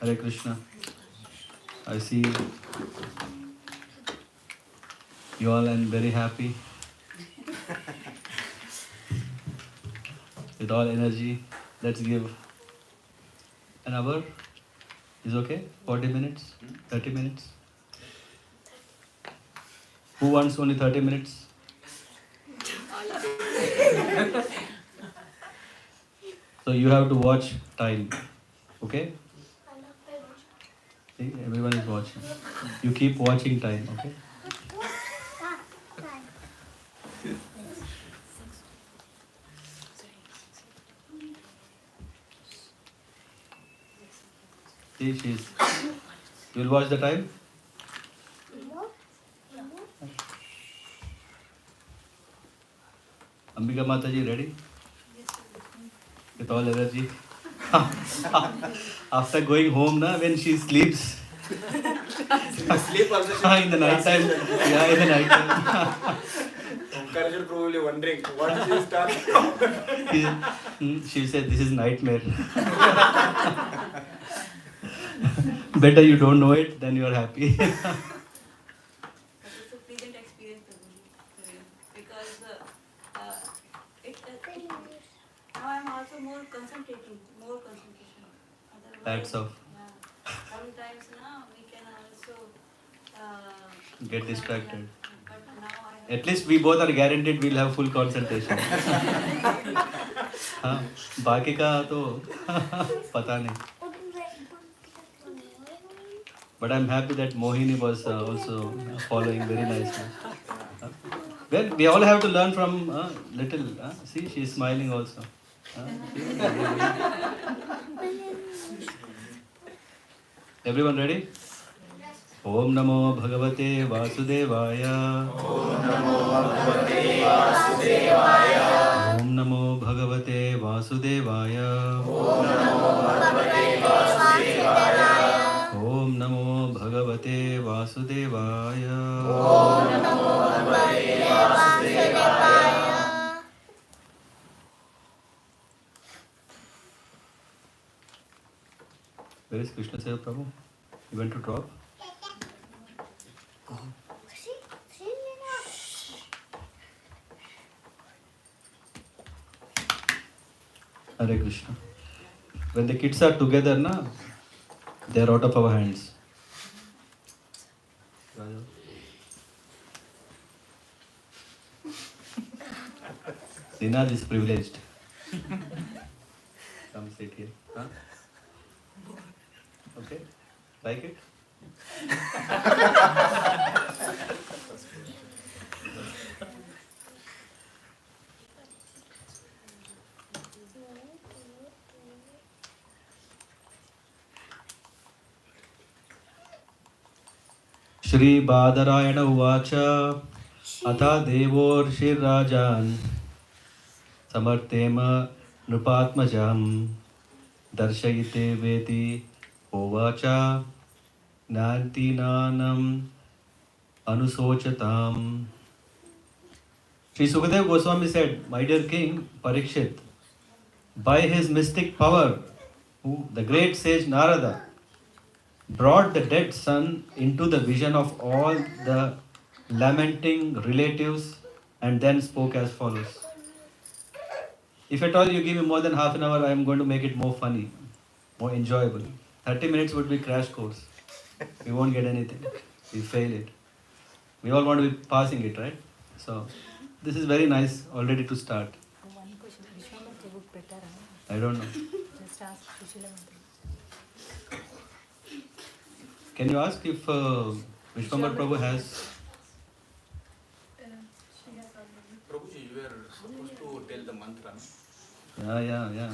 Hare Krishna. I see you all and very happy with all energy. Let's give an hour. Is okay? 40 minutes? 30 minutes? Who wants only 30 minutes? So you have to watch time. Okay? See, everyone is watching. You keep watching time, okay? See, she's. You will watch the time? Ambika Mataji, ready? With all energy. After going home, when she sleeps. Sleep also. In the night time. Yeah, in the night time. Omkar is probably wondering what she is talking about. She said, this is nightmare. Better you don't know it, then you are happy. It's a pleasant experience because now I'm also more concentration. Otherwise, That's all. Yeah, sometimes now we can also Get distracted. But now I have At least we both are guaranteed we'll have full concentration. हाँ, बाकी का तो पता नहीं. But I'm happy that Mohini was also following very nicely. Well, we all have to learn from little. See, she's smiling also. Everyone ready? Om Namo Bhagavate Vasudevaya. Om Namo Bhagavate Vasudevaya. Om Namo Bhagavate Vasudevaya. Om Namo Bhagavate Vasudevaya. Om Namo Bhagavate Vasudevaya. Om Namo Bhagavate Vasudevaya. Where is Krishna Seva Prabhu? You went to drop? Hare Krishna. When the kids are together, they are out of our hands. Srinath is privileged. Come sit here. Huh? Okay? Like it? Shri Badarayana Uvacha Atha Devorshirajan Samartema Nupatmajam Darshayite veti ovacha nanti nanam anusochatam. Sri Sukadeva Goswami said, my dear king Parikshit, by his mystic power, who the great sage Narada brought the dead son into the vision of all the lamenting relatives and then spoke as follows. If at all you give me more than half an hour, I am going to make it more funny, more enjoyable. 30 minutes would be crash course. We won't get anything. We fail it. We all want to be passing it, right? So, this is very nice already to start. One question, Vishwambar Prabhu better. I don't know. Just ask Sushila Mantra. Can you ask if Vishwambar Prabhu has... Prabhuji, you were supposed to tell the mantra. Yeah.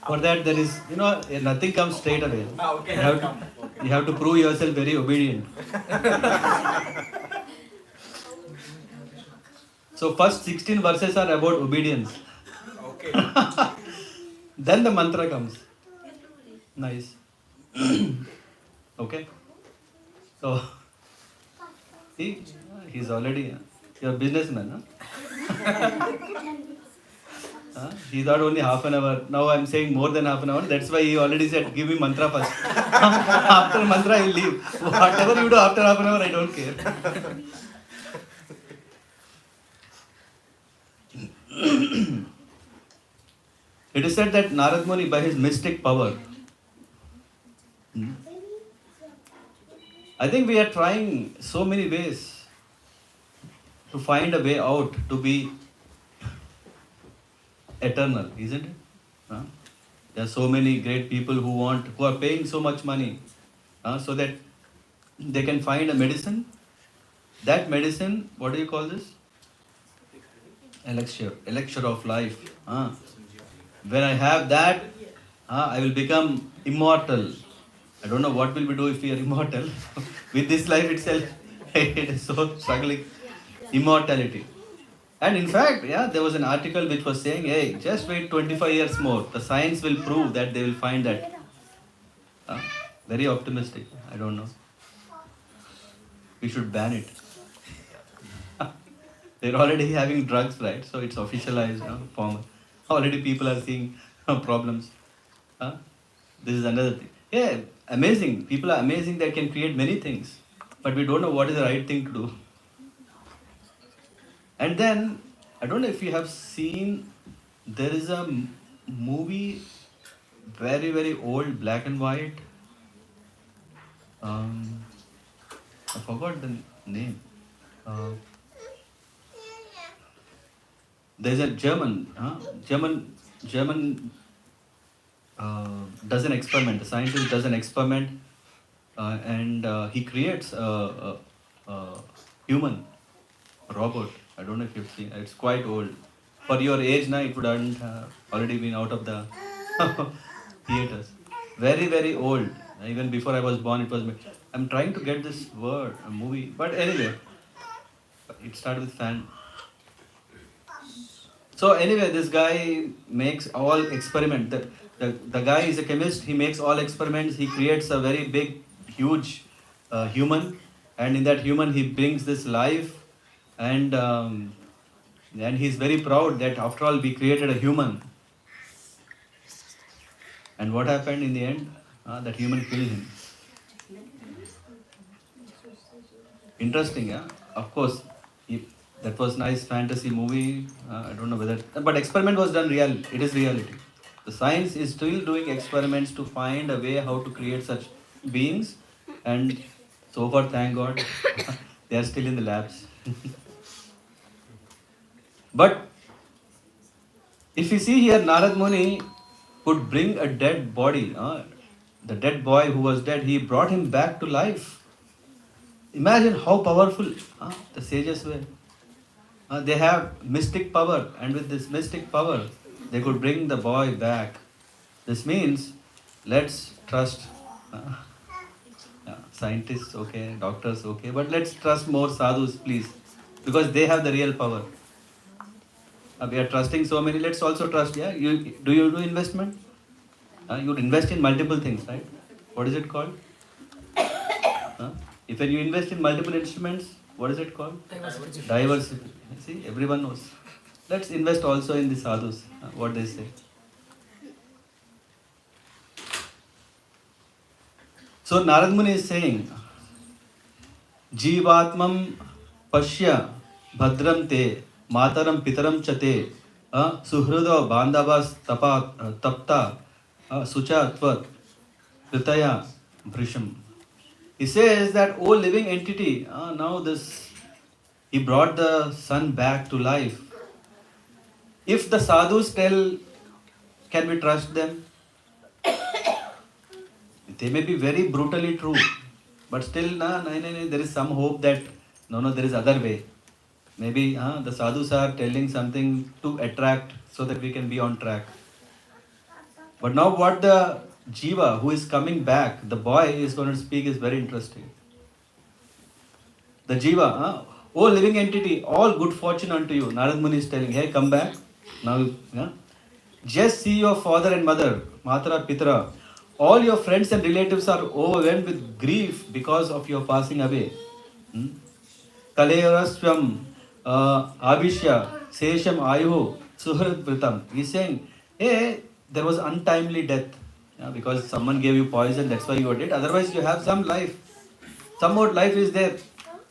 For that there is, nothing comes straight away. Okay. You have to prove yourself very obedient. So first 16 verses are about obedience. Okay. Then the mantra comes. Nice. Okay. So, see, he's already, you're a businessman, huh? He thought only half an hour. Now I'm saying more than half an hour. That's why he already said, give me mantra first. After mantra, he'll leave. Whatever you do after half an hour, I don't care. It is said that Narad Muni, by his mystic power, I think we are trying so many ways to find a way out to be eternal, isn't it? There are so many great people who are paying so much money so that they can find a medicine. That medicine, what do you call this? Elixir of life. When I have that, I will become immortal. I don't know what will we do if we are immortal. With this life itself, it is so struggling. Immortality. And in fact, there was an article which was saying, hey, just wait 25 years more. The science will prove that they will find that. Very optimistic. I don't know. We should ban it. They're already having drugs, right? So it's officialized, formal. Already people are seeing problems. This is another thing. Yeah, amazing. People are amazing that can create many things. But we don't know what is the right thing to do. And then, I don't know if you have seen, there is a movie, very, very old, black and white. I forgot the name. There's a German does an experiment. The scientist does an experiment, and he creates a human robot. I don't know if you've seen. It's quite old. For your age now, it would have already been out of the theaters. Very, very old. Even before I was born, it was. I'm trying to get this word, a movie. But anyway, it started with fan. So anyway, this guy makes all experiment. The guy is a chemist. He makes all experiments. He creates a very big, huge human, and in that human he brings this life, and he's very proud that after all we created a human. And what happened in the end? That human killed him. Interesting, yeah. Of course, that was nice fantasy movie. I don't know whether, but experiment was done real. It is reality. The science is still doing experiments to find a way how to create such beings, and so far, thank God, they are still in the labs. But if you see here, Narad Muni could bring a dead body. The dead boy who was dead, he brought him back to life. Imagine how powerful the sages were. They have mystic power, and with this mystic power, they could bring the boy back. This means, let's trust scientists, okay, doctors, okay, but let's trust more sadhus, please, because they have the real power. We are trusting so many. Let's also trust. Yeah, you do investment? You invest in multiple things, right? What is it called? If when you invest in multiple instruments, what is it called? Diversification. See, everyone knows. Let's invest also in the sadhus. What they say. So Narad Muni is saying, Jivatmam Pashya Bhadram Te Mataram Pitaram Chate Suhrudo Bandhavas Tapta Sucha Tvat Kritaya Brisham. He says that, oh living entity, now this, he brought the sun back to life. If the sadhus tell, can we trust them? They may be very brutally true, but still, there is some hope that, no, there is other way. Maybe the sadhus are telling something to attract so that we can be on track. But now what the jiva who is coming back, the boy is going to speak is very interesting. The jiva, oh living entity, all good fortune unto you. Narad Muni is telling, hey, come back. Now, just see your father and mother, Matara, Pitra. All your friends and relatives are overwhelmed with grief because of your passing away. Kalayaraswam Abhishya Sesham Ayuhu Suhrat Vritam. He's saying, hey, there was untimely death. Because someone gave you poison, that's why you are dead. Otherwise, you have some life. Some more life is there.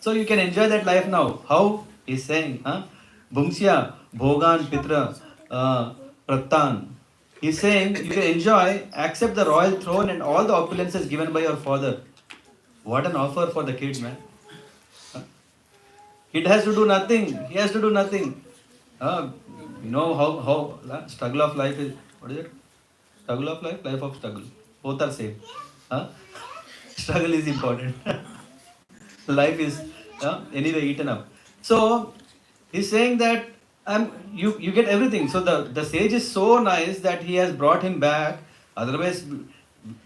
So you can enjoy that life now. How? He's saying, Bhungsya, Bhogan, Pitra, Prattan. He's saying, you can enjoy, accept the royal throne and all the opulences given by your father. What an offer for the kid, man. Kid has to do nothing. He has to do nothing. You know how struggle of life is. What is it? Struggle of life, life of struggle. Both are same. Struggle is important. Life is anyway eaten up. So he's saying that you get everything. So the sage is so nice that he has brought him back. Otherwise,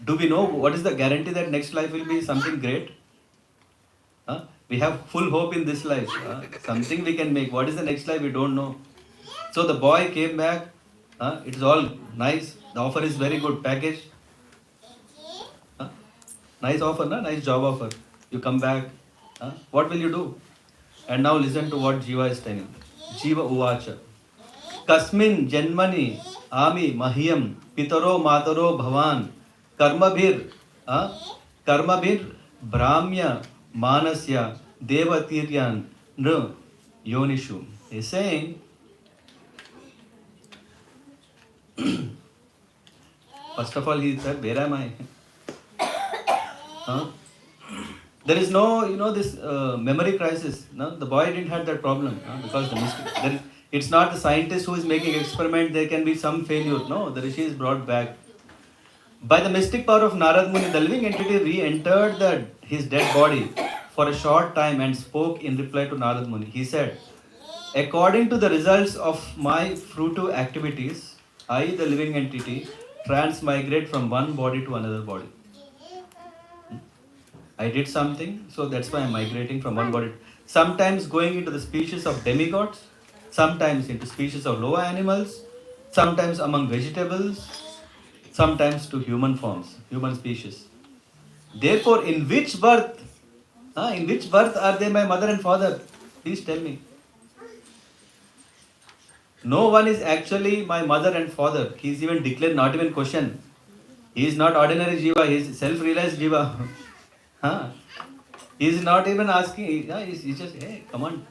do we know what is the guarantee that next life will be something great? We have full hope in this life. Something we can make. What is the next life? We don't know. So the boy came back. It's all nice. The offer is very good. Package. Nice offer, nice job offer. You come back. What will you do? And now listen to what Jiva is telling. Jiva Uvacha. Kasmin Janmani Ami Mahiyam Pitaro Mataro Bhavan Karmabhir Brahmya Manasya Devatiryan Nr Yonishu. He's saying, first of all, he said, where am I? There is no, this memory crisis. No? The boy didn't have that problem because the mistake. It's not the scientist who is making experiment. There can be some failure. No, the Rishi is brought back. By the mystic power of Narad Muni, the living entity re-entered his dead body for a short time and spoke in reply to Narad Muni. He said, according to the results of my fruitive activities, I, the living entity, transmigrate from one body to another body. I did something, so that's why I'm migrating from one body. Sometimes going into the species of demigods, sometimes into species of lower animals, sometimes among vegetables, sometimes to human forms, human species. Therefore, in which birth are they my mother and father? Please tell me. No one is actually my mother and father. He is even declared, not even question. He is not ordinary jiva, he is self-realized jiva. He is not even asking, he's just, hey, come on.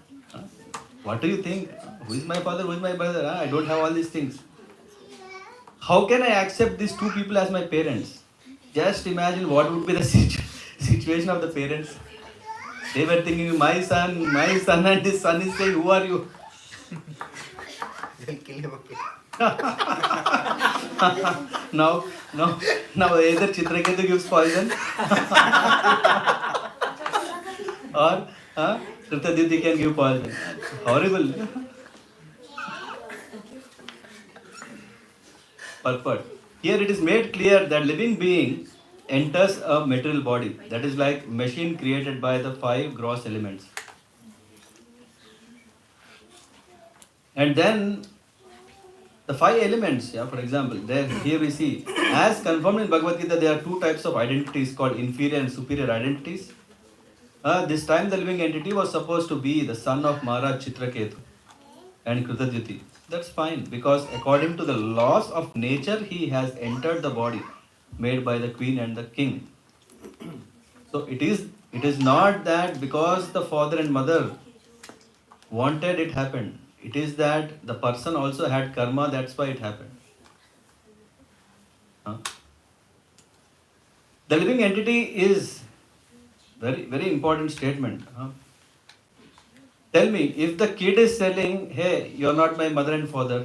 What do you think? Who is my father? Who is my brother? I don't have all these things. How can I accept these two people as my parents? Just imagine what would be the situation of the parents. They were thinking, my son, and his son is saying, who are you? They'll kill him. Now either Chitraketu gives poison or Sritaditi can give poison. Horrible. Purport. Here it is made clear that living being enters a material body. That is like machine created by the 5 gross elements. And then The five elements, yeah, for example, there here we see, as confirmed in Bhagavad Gita, there are two types of identities called inferior and superior identities. This time the living entity was supposed to be the son of Maharaj Chitraketu and Kritadyuti. That's fine, because according to the laws of nature, he has entered the body made by the queen and the king. So it is not that because the father and mother wanted it happened. It is that the person also had karma, that's why it happened. Huh? The living entity is very, very important statement. Huh? Tell me, if the kid is telling, hey, you're not my mother and father,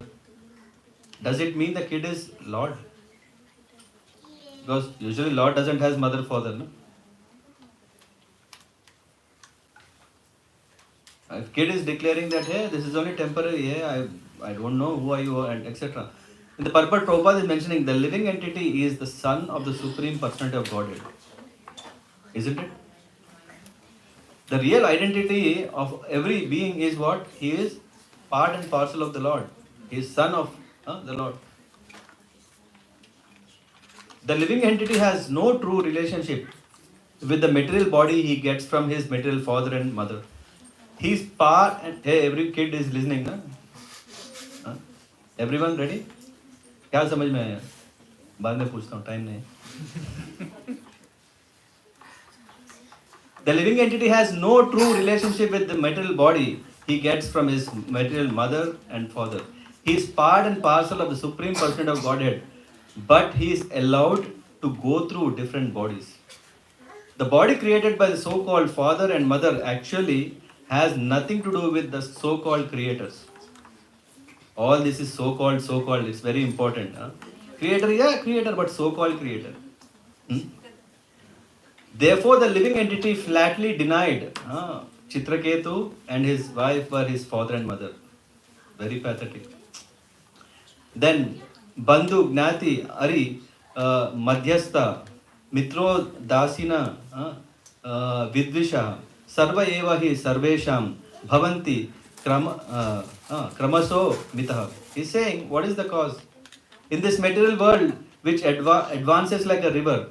does it mean the kid is Lord? Because usually Lord doesn't have mother, father, no? If kid is declaring that, hey, this is only temporary, hey, I don't know who are you, and etc. In the purport, Prabhupada is mentioning the living entity is the son of the Supreme Personality of Godhead. Isn't it? The real identity of every being is what? He is part and parcel of the Lord. He is son of the Lord. The living entity has no true relationship with the material body he gets from his material father and mother. He's part and hey, every kid is listening, na? Huh? Everyone ready? क्या समझ में आया? बाद में पूछता हूँ, time नहीं. The living entity has no true relationship with the material body he gets from his material mother and father. He is part and parcel of the Supreme Personality of Godhead, but he is allowed to go through different bodies. The body created by the so-called father and mother actually has nothing to do with the so-called creators. All this is so-called, it's very important. Huh? Creator, yeah, creator, but so-called creator. Hmm? Therefore, the living entity flatly denied Chitraketu and his wife were his father and mother. Very pathetic. Then, Bandhu, Gnati, Ari, Madhyastha, Mitro, Dasina, Vidvisha, Sarva Eva hi Sarvesham, Bhavanti, Kramaso, Mitaha. He's saying, what is the cause? In this material world, which advances like a river,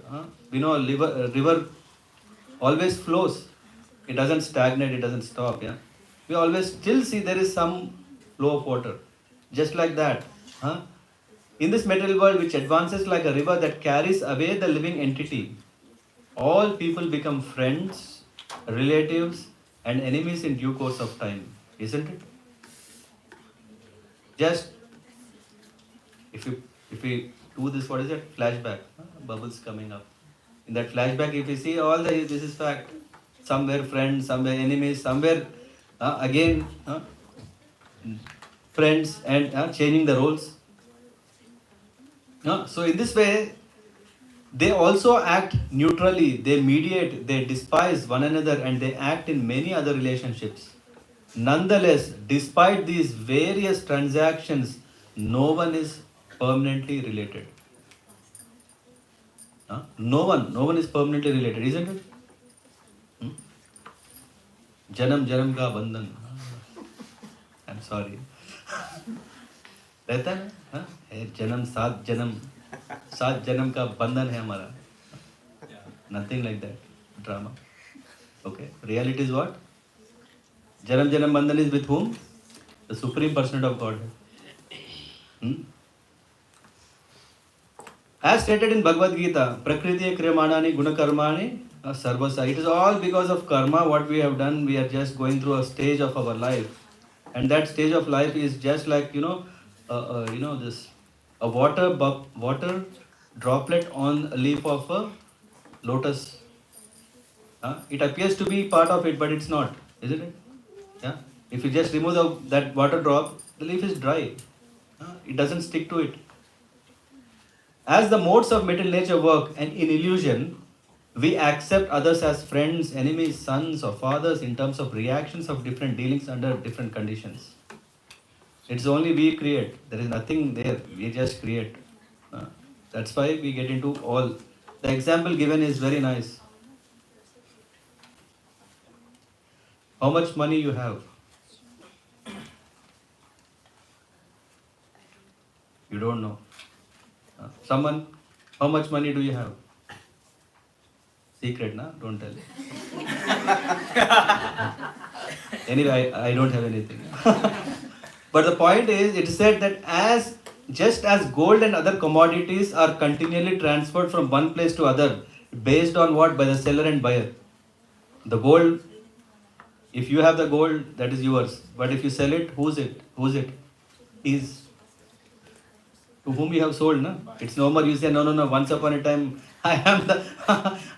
we know a river always flows. It doesn't stagnate, it doesn't stop. Yeah, we always still see there is some flow of water. Just like that. Huh? In this material world, which advances like a river that carries away the living entity, all people become friends, relatives, and enemies in due course of time. Isn't it? Just if we do this, what is it? Flashback. Bubbles coming up. In that flashback, if you see all this is fact. Somewhere friends, somewhere enemies, somewhere again friends, and changing the roles. So in this way, they also act neutrally, they mediate, they despise one another, and they act in many other relationships. Nonetheless, despite these various transactions, no one is permanently related. No one is permanently related, isn't it? जन्म जन्म का बंधन. I'm sorry. रहता है ना? जन्म सात जन्म का बंधन है हमारा. Nothing like that. Drama. Okay. Reality is what? Janam Janam Bandhan is with whom? The Supreme Personality of Godhead. As stated in Bhagavad Gita, Prakriti Kriyamanani Gunakarmani Sarvasa. It is all because of karma, what we have done. We are just going through a stage of our life. And that stage of life is just like, this a water droplet on a leaf of a lotus. It appears to be part of it, but it's not, isn't it? Yeah. If you just remove that water drop, the leaf is dry. It doesn't stick to it. As the modes of material nature work, and in illusion, we accept others as friends, enemies, sons, or fathers in terms of reactions of different dealings under different conditions. It's only we create. There is nothing there. We just create. That's why we get into all. The example given is very nice. How much money you have? You don't know. Someone, how much money do you have? Secret, na? Don't tell. Anyway, I don't have anything. But the point is, it is said that just as gold and other commodities are continually transferred from one place to other, based on what? By the seller and buyer. The gold, if you have the gold, that is yours. But if you sell it, who's it? Who's it? Is to whom you have sold, na? It's no more you say, no, once upon a time, I am the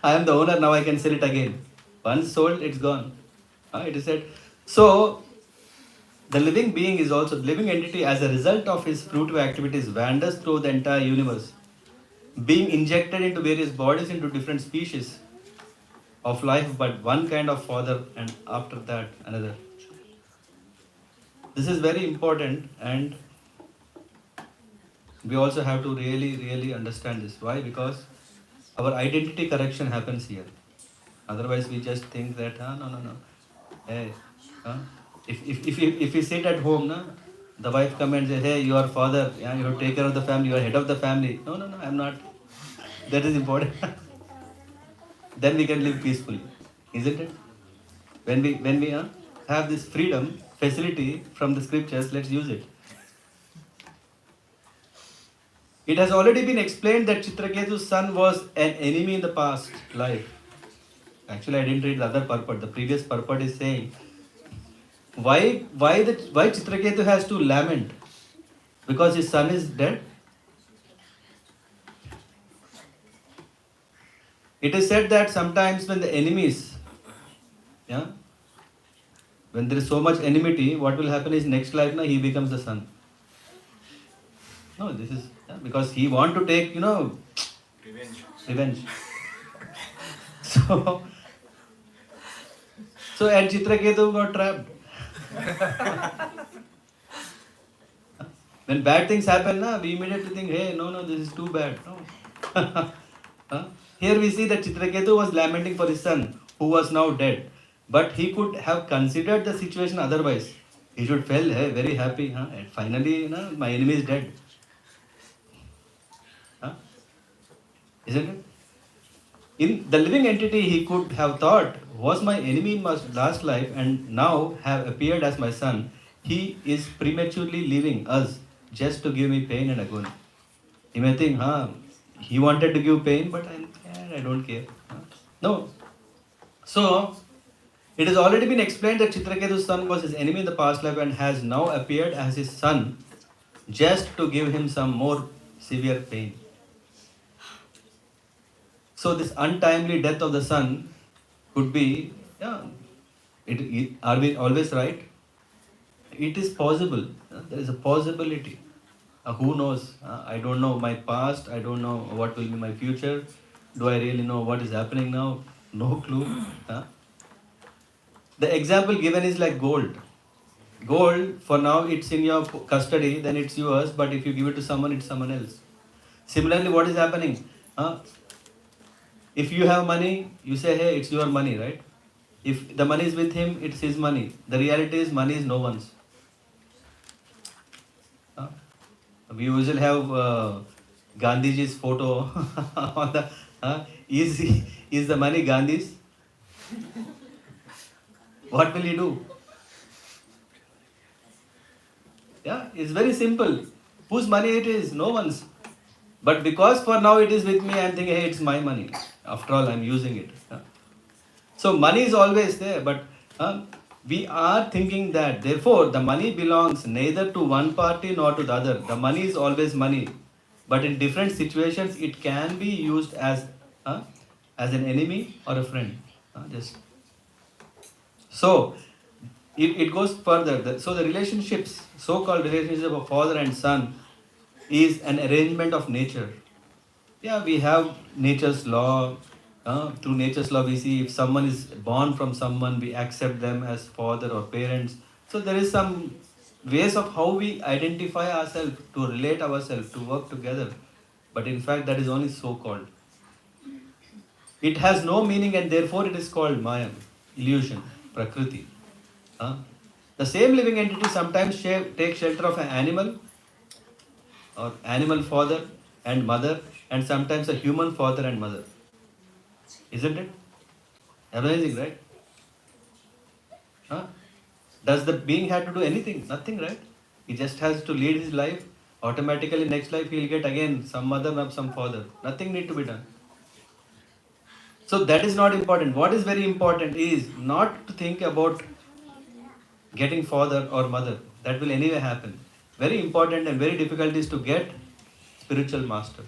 I am the owner, now I can sell it again. Once sold, it's gone. It is said. So, the living being is also, living entity as a result of his fruitive activities wanders through the entire universe, being injected into various bodies into different species of life, but one kind of father and after that another. This is very important, and we also have to really understand this. Why? Because our identity correction happens here. Otherwise we just think that no. Hey, if you sit at home, na, the wife comes and says, hey, you are father, yeah, you have to take care of the family, you are head of the family. No, I am not. That is important. Then we can live peacefully, isn't it? When we have this freedom, facility from the scriptures, let's use it. It has already been explained that Chitraketu's son was an enemy in the past life. Actually, I didn't read the other purport. The previous purport is saying, why Chitraketu has to lament? Because his son is dead? It is said that sometimes when the enemies, when there is so much enmity, what will happen is next life, he becomes the son. No, this is because he want to take, revenge. So and Chitraketu got trapped. When bad things happen, we immediately think, hey, no, this is too bad. No. Here we see that Chitraketu was lamenting for his son, who was now dead. But he could have considered the situation otherwise. He should feel, hey, very happy. And finally, my enemy is dead. Isn't it? In the living entity, he could have thought, was my enemy in my last life and now have appeared as my son. He is prematurely leaving us just to give me pain and agony. He may think, he wanted to give pain, but I don't care. No. So, it has already been explained that Chitraketu's son was his enemy in the past life and has now appeared as his son just to give him some more severe pain. So this untimely death of the son could be, are we always right? It is possible. There is a possibility. Who knows? I don't know my past. I don't know what will be my future. Do I really know what is happening now? No clue. The example given is like gold. Gold, for now it's in your custody, then it's yours, but if you give it to someone, it's someone else. Similarly, what is happening? If you have money, you say, hey, it's your money, right? If the money is with him, it's his money. The reality is money is no one's. We usually have Gandhiji's photo on the. Is the money Gandhi's? What will he do? It's very simple. Whose money it is? No one's. But because for now it is with me, I am thinking, hey, it's my money. After all, I am using it. So money is always there, but we are thinking that, therefore, the money belongs neither to one party nor to the other. The money is always money. But in different situations, it can be used as an enemy or a friend. So, it goes further. So the relationships, so-called relationship of father and son, is an arrangement of nature. We have nature's law. Through nature's law, we see if someone is born from someone, we accept them as father or parents. So there is some ways of how we identify ourselves, to relate ourselves, to work together. But in fact, that is only so-called. It has no meaning and therefore it is called Maya, illusion, Prakriti. The same living entity sometimes take shelter of an animal, or animal father and mother, and sometimes a human father and mother. Isn't it? Amazing, right? Huh? Does the being have to do anything? Nothing, right? He just has to lead his life. Automatically, next life he'll get again some mother and some father. Nothing need to be done. So that is not important. What is very important is not to think about getting father or mother. That will anyway happen. Very important and very difficult is to get spiritual master.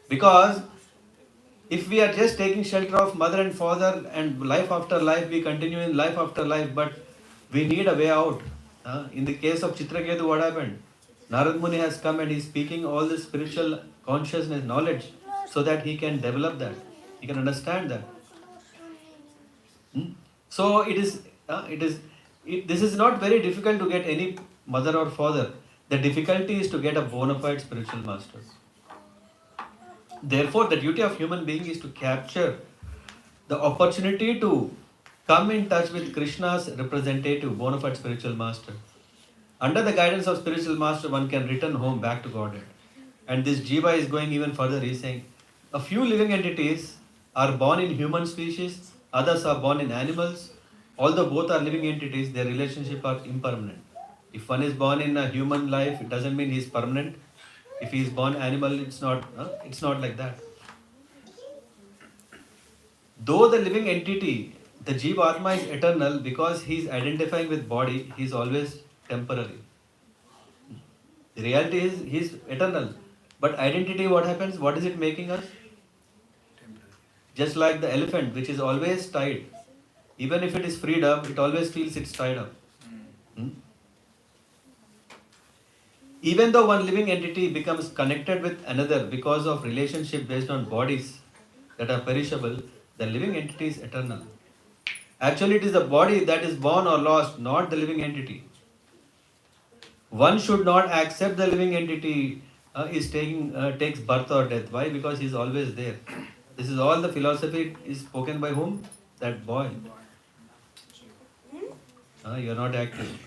Because if we are just taking shelter of mother and father and life after life, we continue in life after life, but we need a way out. In the case of Chitraketu, what happened? Narad Muni has come and he is speaking all this spiritual consciousness, knowledge, so that he can develop that. He can understand that. So this is not very difficult to get any mother or father. The difficulty is to get a bona fide spiritual master. Therefore, the duty of human being is to capture the opportunity to come in touch with Krishna's representative, bona fide spiritual master. Under the guidance of spiritual master, one can return home back to Godhead. And this Jiva is going even further. He is saying, a few living entities are born in human species, others are born in animals. Although both are living entities, their relationship are impermanent. If one is born in a human life, it doesn't mean he is permanent. If he is born animal, it's not like that. Though the living entity, the Jiva Atma is eternal, because he is identifying with body, he is always temporary. The reality is he is eternal. But identity, what happens? What is it making us? Just like the elephant, which is always tied. Even if it is freed up, it always feels it's tied up. Even though one living entity becomes connected with another because of relationship based on bodies that are perishable, the living entity is eternal. Actually, it is the body that is born or lost, not the living entity. One should not accept the living entity takes birth or death. Why? Because he is always there. This is all the philosophy is spoken by whom? That boy. You are not active.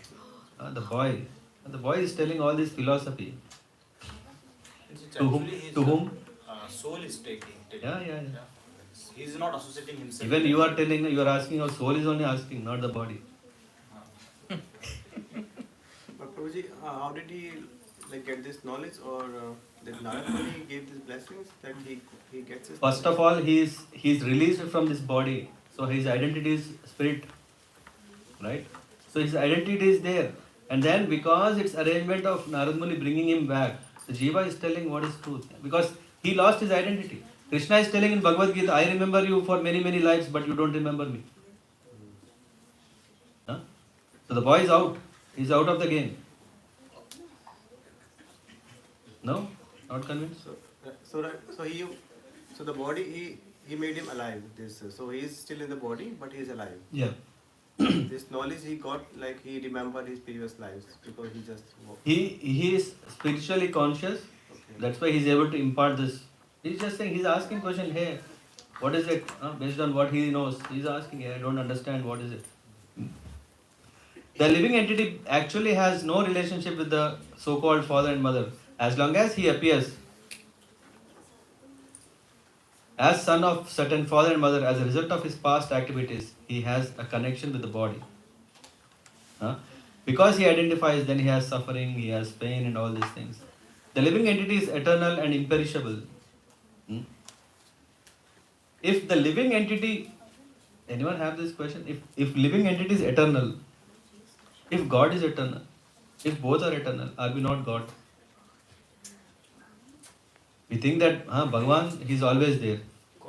The boy. The boy is telling all this philosophy. To whom? Soul is taking. Yeah. He is not associating himself. Even you are telling, you are asking, our soul is only asking, not the body. But Prabhuji, how did he get this knowledge, or that Narad Muni gave these blessings that he gets this First of all, he is released from this body. So his identity is spirit. Right? So his identity is there. And then because it's arrangement of Narad Muni bringing him back, the Jiva is telling what is truth. Because he lost his identity. Krishna is telling in Bhagavad Gita, I remember you for many, many lives, but you don't remember me. So the boy is out. He's out of the game. No? Not convinced? So the body, he made him alive. So he is still in the body, but he is alive. Yeah. This knowledge he got, he remembered his previous lives because he just walked. He is spiritually conscious. Okay. That's why he's able to impart this. He's just saying, he's asking question, hey, what is it? Based on what he knows. He's asking, hey, I don't understand, what is it? The living entity actually has no relationship with the so-called father and mother. As long as he appears as son of certain father and mother, as a result of his past activities, he has a connection with the body. Because he identifies, then he has suffering, he has pain and all these things. The living entity is eternal and imperishable. If the living entity, anyone have this question? If living entity is eternal, if God is eternal, if both are eternal, are we not God? We think that Bhagavan, he is always there.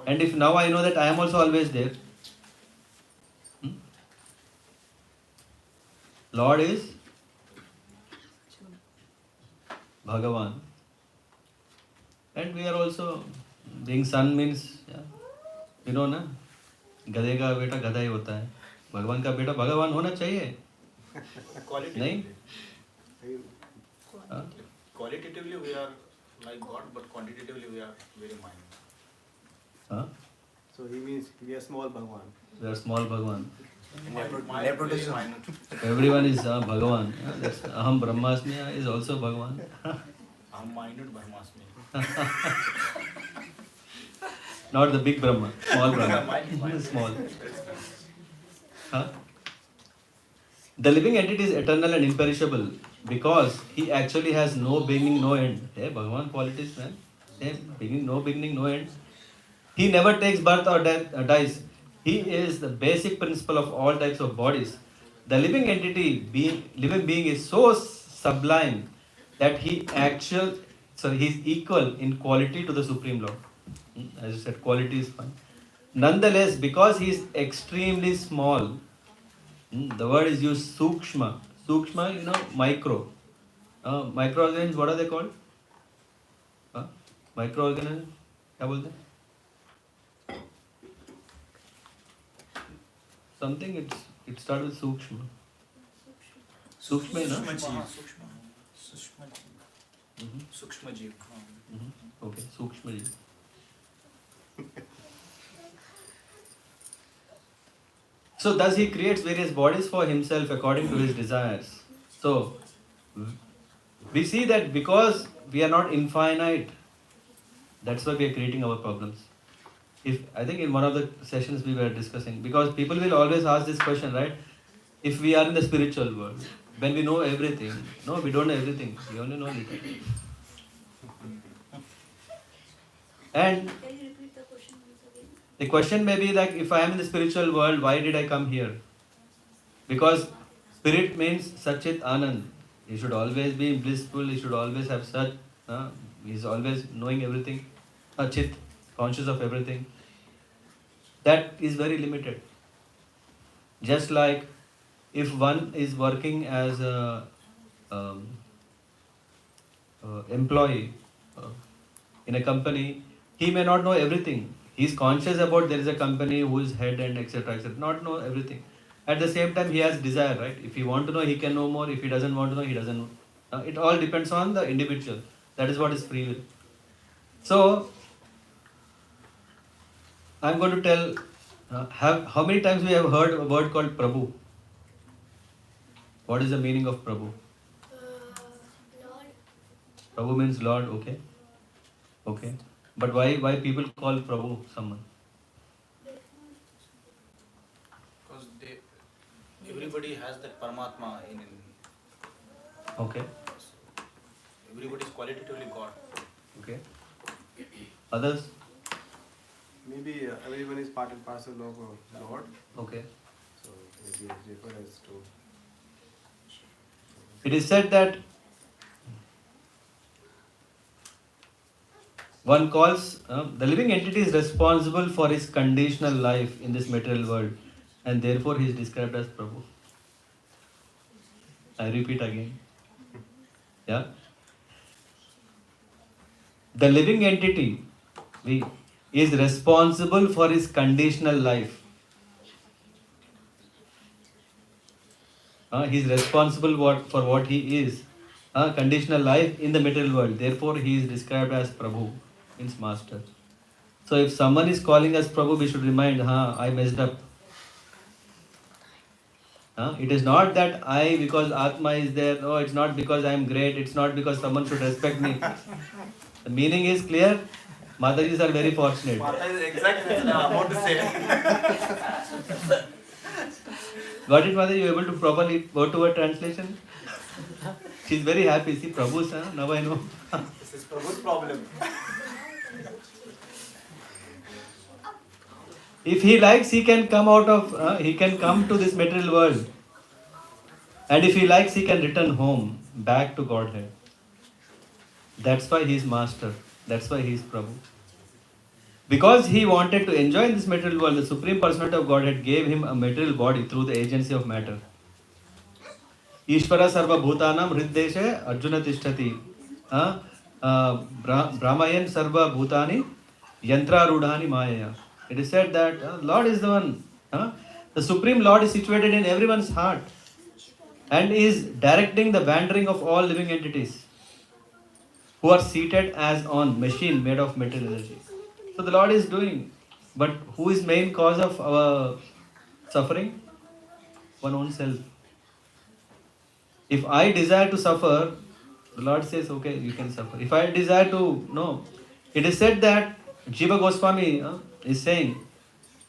And if now I know that I am also always there, Lord is Bhagavan. And we are also, being son means, you know na, गधे का बेटा गधा ही होता है. भगवान का बेटा भगवान होना चाहिए. नहीं? Qualitatively we are like God, but quantitatively we are very minor. So he means we are small Bhagwan. We are small Bhagavan. Nepotism. Everyone is Bhagavan. That's Aham Brahmasmi is also Bhagavan. Aham minute Brahmasmi. Not the big Brahma, small Brahma. Mine. Small. Huh? The living entity is eternal and imperishable because he actually has no beginning, no end. Hey, Bhagavan qualities, man. Hey, no beginning, no end. He never takes birth or death, dies. He is the basic principle of all types of bodies. The living entity, living being, is so sublime that he is equal in quality to the Supreme Lord. As you said, quality is fine. Nonetheless, because he is extremely small, the word is used sukshma. Sukshma, micro. Microorganisms, what are they called? Microorganisms? क्या बोलते हैं? Something it starts with sukshma. Sukshma, na? Sukshma jeev. Okay, sukshma ji. So thus he creates various bodies for himself according to his desires. So we see that because we are not infinite, that's why we are creating our problems. I think in one of the sessions we were discussing, because people will always ask this question, right? If we are in the spiritual world, when we know everything, no, we don't know everything. We only know little. And Can you repeat the question once again? the question may be like, if I am in the spiritual world, why did I come here? Because spirit means Satchit Anand. He should always be blissful, he should always have Sat. He is always knowing everything. Chit, conscious of everything. That is very limited. Just like if one is working as a employee in a company, he may not know everything. He is conscious about there is a company who is head and etc. etc. Not know everything. At the same time, he has desire, right? If he want to know, he can know more. If he doesn't want to know, he doesn't know. It all depends on the individual. That is what is free will. So, I am going to tell, how many times we have heard a word called Prabhu? What is the meaning of Prabhu? Lord. Prabhu means Lord, okay. Okay. But why people call Prabhu someone? Because everybody has that Paramatma in. Okay. Everybody is qualitatively God. Okay. Others? Maybe everyone is part and parcel of Lord. Okay. So maybe it refers to. It is said that one calls the living entity is responsible for his conditional life in this material world, and therefore he is described as Prabhu. I repeat again. Yeah. The living entity is responsible for his conditional life. He is responsible for what he is. Conditional life in the material world. Therefore, he is described as Prabhu, means master. So, if someone is calling us Prabhu, we should remind, I messed up. It is not that because Atma is there. No, it's not because I am great. It's not because someone should respect me. The meaning is clear. Matajis are very fortunate. Mata is exactly what I'm about to say. Got it, Mataji? You able to properly word to word translation? She's very happy. See, Prabhu's, now I know. This is Prabhu's problem. If he likes, he can come he can come to this material world. And if he likes, he can return home, back to Godhead. That's why he is master. That's why he is Prabhu. Because he wanted to enjoy in this material world, the Supreme Personality of Godhead gave him a material body through the agency of matter. Ishvara sarva bhutanam hriddeshe arjuna tishtati. Brahmayan sarva bhutani yantra rudhani maya. It is said that Lord is the one. The Supreme Lord is situated in everyone's heart and is directing the wandering of all living entities who are seated as on machine made of material energy. So the Lord is doing. But who is main cause of our suffering? One own self. If I desire to suffer, The Lord says, okay, you can suffer. If I desire to, no. It is said that Jiva Goswami is saying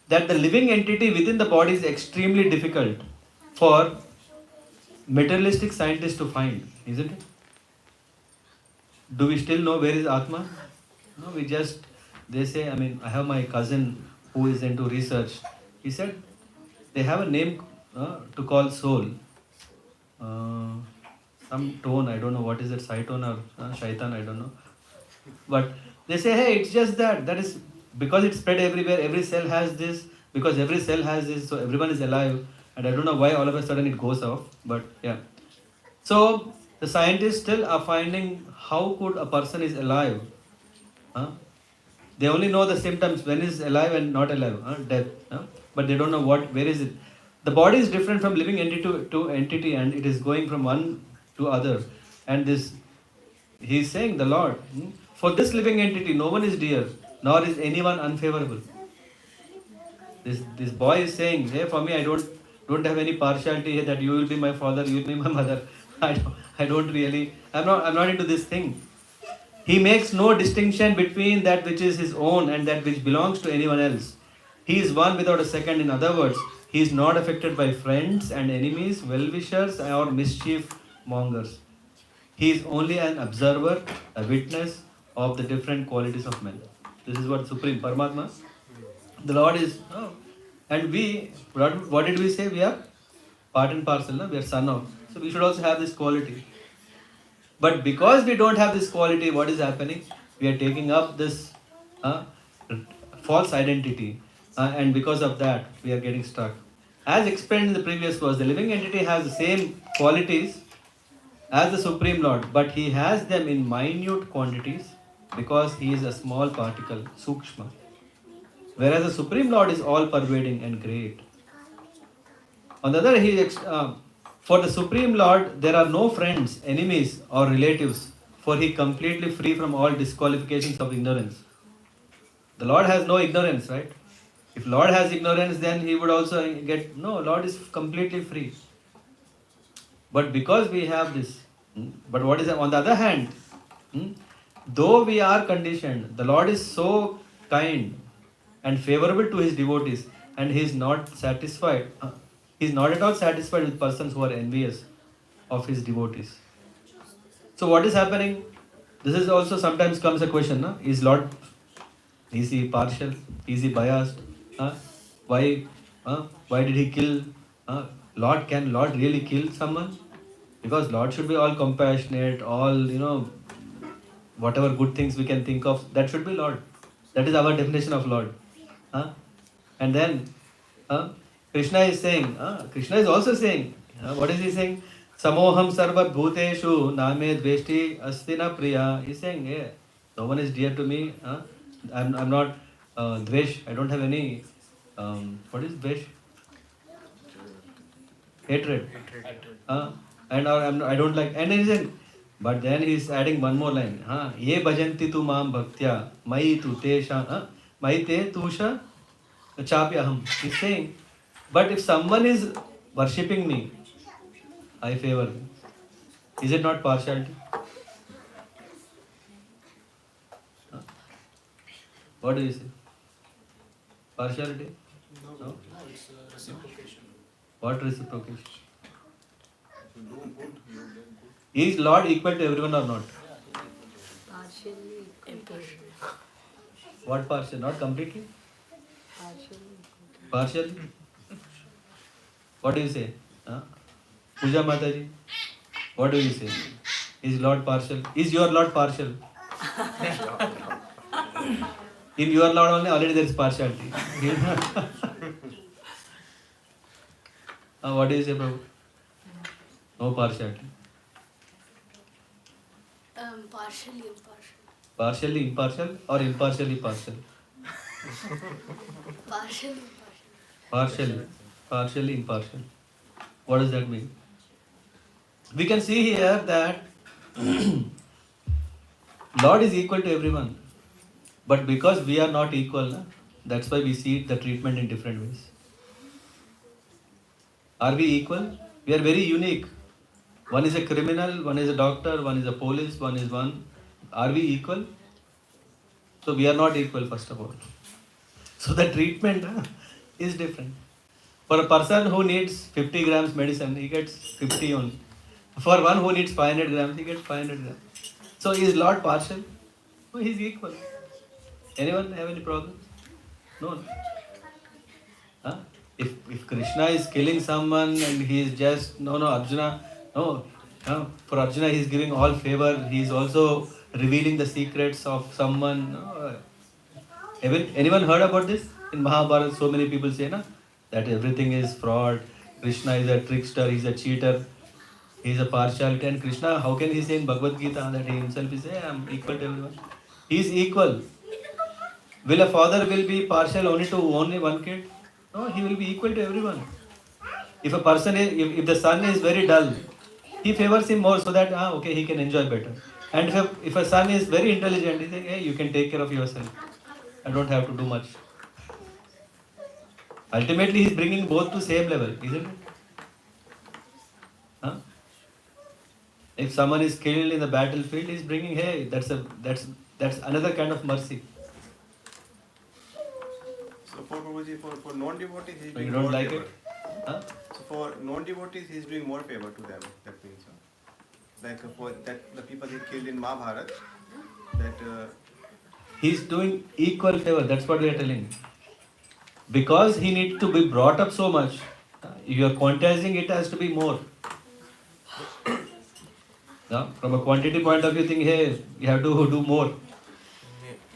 that the living entity within the body is extremely difficult for materialistic scientists to find, isn't it? Do we still know where is Atma? No, they say, I have my cousin who is into research. He said, they have a name to call soul. Some tone, I don't know what is it, Saitone or Shaitan, I don't know. But they say, hey, it's just that is because it's spread everywhere, every cell has this, because every cell has this, so everyone is alive. And I don't know why all of a sudden it goes off, but yeah. So the scientists still are finding how could a person is alive. They only know the symptoms, when is alive and not alive, death. But they don't know where is it. The body is different from living entity to entity, and it is going from one to other. And this, he is saying, the Lord, for this living entity, no one is dear, nor is anyone unfavorable. This boy is saying, hey, for me, I don't have any partiality here that you will be my father, you will be my mother. I don't really, I'm not into this thing. He makes no distinction between that which is his own and that which belongs to anyone else. He is one without a second. In other words, he is not affected by friends and enemies, well-wishers or mischief mongers. He is only an observer, a witness of the different qualities of men. This is what Supreme Paramatma, the Lord is. And we, what did we say? We are part and parcel, we are son of. So we should also have this quality. But because we don't have this quality, what is happening? We are taking up this false identity. And because of that, we are getting stuck. As explained in the previous verse, the living entity has the same qualities as the Supreme Lord, but he has them in minute quantities because he is a small particle, Sukshma. Whereas the Supreme Lord is all-pervading and great. On the other hand, for the Supreme Lord, there are no friends, enemies or relatives, for he completely free from all disqualifications of ignorance. The Lord has no ignorance, right? If Lord has ignorance, then he would also get, no, Lord is completely free. But because we have this, but what is on the other hand, though we are conditioned, the Lord is so kind and favorable to his devotees, and he is not satisfied. He is not at all satisfied with persons who are envious of his devotees. So what is happening? This is also sometimes comes a question, is he partial? Is he biased? Why did he kill? Can Lord really kill someone? Because Lord should be all compassionate, all, whatever good things we can think of, that should be Lord. That is our definition of Lord. And then Krishna is saying, Krishna is also saying, what is he saying? Samoham sarva bhuteshu name dveshti astina priya. He is saying, hey, no one is dear to me. I'm not dvesh. I don't have any, what is dvesh? Hatred. And I don't like, and he said, but then he is adding one more line. Ye bhajanti tu maam bhaktya, mai tu tesha, mai te tusha chapyaham. He is saying, but if someone is worshipping me, I favor him. Is it not partiality? What do you say? Partiality? No? It's reciprocation. What reciprocation? If you do good, you get good. Is Lord equal to everyone or not? Partially equal. What partial? Not completely? Partially equal. Partially? What do you say? Puja Mataji? What do you say? Is Lord partial? Is your Lord partial? In your Lord only already there is partiality. What do you say, Prabhu? No partiality. Partially impartial. Partially impartial or impartially partial? Partially Partially. Partially impartial. What does that mean? We can see here that Lord is equal to everyone. But because we are not equal, that's why we see the treatment in different ways. Are we equal? We are very unique. One is a criminal, one is a doctor, one is a police, one is one. Are we equal? So we are not equal, first of all. So the treatment is different. For a person who needs 50 grams medicine, he gets 50 only. For one who needs 500 grams, he gets 500 grams. So is Lord partial? No, he is equal. Anyone have any problems? No. No? Huh? If Krishna is killing someone and he is just, no, Arjuna, no. For Arjuna, he is giving all favor. He is also revealing the secrets of someone. No. Anyone heard about this? In Mahabharata, so many people say that everything is fraud. Krishna is a trickster, he is a cheater, he is a partiality. And Krishna, how can he say in Bhagavad Gita that he himself is, I am equal to everyone? He is equal. Will a father will be partial only to only one kid? No, he will be equal to everyone. If a person is, if the son is very dull, he favors him more so that okay, he can enjoy better. And if a son is very intelligent, he says, hey, you can take care of yourself. I don't have to do much. Ultimately, he is bringing both to same level, isn't it? Huh? If someone is killed in the battlefield, he is bringing, hey, that's another kind of mercy. So for Prabhuji, for non-devotees, he's You doing don't more like favor. it? Huh? So for non-devotees, he's doing more favor to them. That means, like for that the people he killed in Mahabharata, that. He is doing equal favor. That's what we are telling. Because he needs to be brought up so much, you are quantizing it has to be more. Now, from a quantity point of view, think, hey, you have to do more.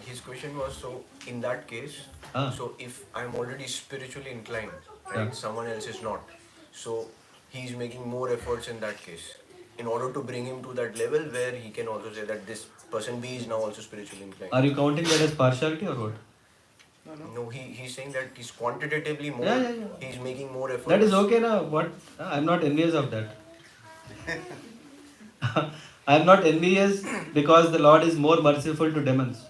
His question was, so in that case, so if I'm already spiritually inclined, right, someone else is not, so he's making more efforts in that case, in order to bring him to that level where he can also say that this person B is now also spiritually inclined. Are you counting that as partiality or what? No, he's saying that he's quantitatively more, he's making more efforts. That is okay now. What? I'm not envious of that. I'm not envious because the Lord is more merciful to demons.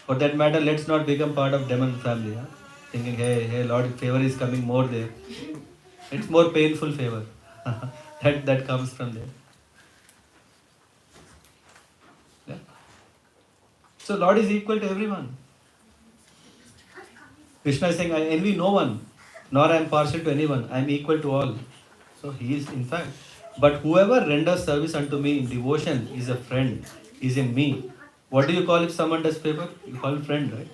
For that matter, let's not become part of demon family. Thinking, hey, Lord, favor is coming more there. It's more painful favor that comes from there. Yeah. So Lord is equal to everyone. Krishna is saying, I envy no one, nor I am partial to anyone. I am equal to all. So he is in fact. But whoever renders service unto me in devotion is a friend, is in me. What do you call if someone does favor? You call friend, right?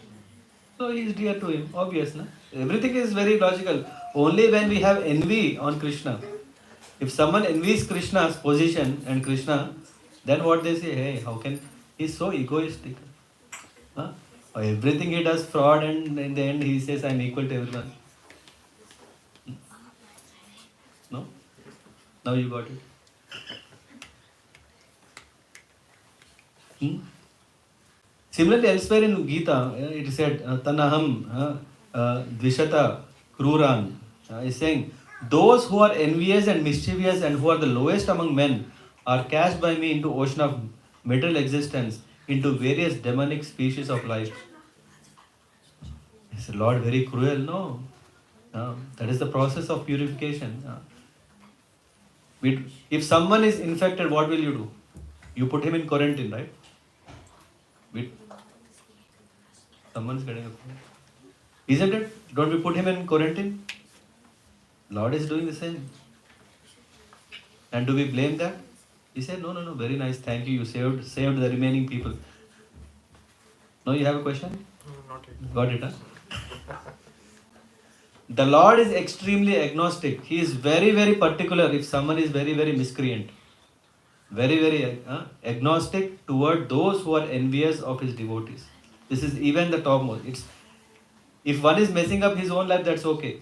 So he is dear to him, obvious. No? Everything is very logical. Only when we have envy on Krishna. If someone envies Krishna's position and Krishna, then what they say, hey, how can, he's so egoistic. Huh? Everything he does fraud and in the end he says, I am equal to everyone. No? Now you got it. Similarly, elsewhere in Gita, it is said, Tanaham, Dvishata, Kruran. Is saying, those who are envious and mischievous and who are the lowest among men are cast by me into ocean of material existence, into various demonic species of life. Is the Lord very cruel? No. That is the process of purification. If someone is infected, what will you do? You put him in quarantine, right? Someone is getting a fever. Isn't it? Don't we put him in quarantine? Lord is doing the same. And do we blame that? He said, no, very nice, thank you, you saved the remaining people. No, you have a question? Not yet. Got it, huh? The Lord is extremely agnostic. He is very, very particular if someone is very, very miscreant. Very, very agnostic toward those who are envious of his devotees. This is even the topmost. If one is messing up his own life, that's okay.